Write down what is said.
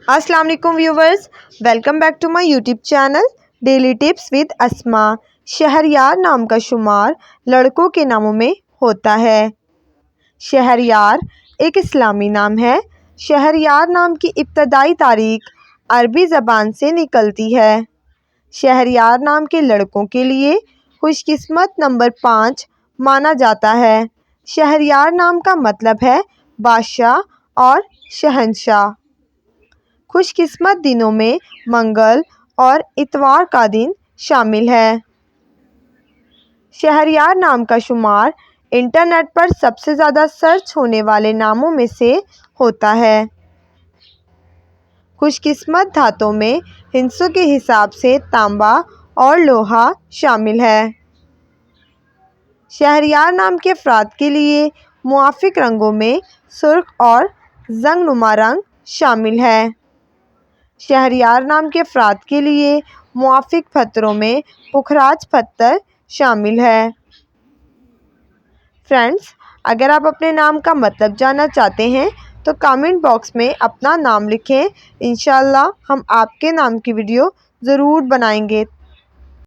अस्सलाम वालेकुम viewers, welcome back to my YouTube channel daily tips with Asma. Shahryar नाम का शुमार लड़कों के नामों में होता है। शहरयार एक इस्लामी नाम है। शहरयार नाम की इब्तदाई तारीख अरबी ज़बान से निकलती है। शहरयार नाम के लड़कों के लिए खुशकिस्मत नंबर 5 माना जाता है। शहरयार नाम का मतलब है बादशाह और शहंशाह। खुशकिस्मत दिनों में मंगल और इतवार का दिन शामिल है। शहरयार नाम का शुमार इंटरनेट पर सबसे ज़्यादा सर्च होने वाले नामों में से होता है। खुशकिस्मत धातों में हिस्सों के हिसाब से तांबा और लोहा शामिल है। शहरयार नाम के अफराद के लिए मुआफिक रंगों में सुर्ख और जंगनुमा रंग शामिल है। शहरयार नाम के अफराद के लिए मुआफिक पत्थरों में पुखराज पत्थर शामिल है। फ्रेंड्स, अगर आप अपने नाम का मतलब जानना चाहते हैं तो कमेंट बॉक्स में अपना नाम लिखें। इंशाल्लाह हम आपके नाम की वीडियो ज़रूर बनाएंगे।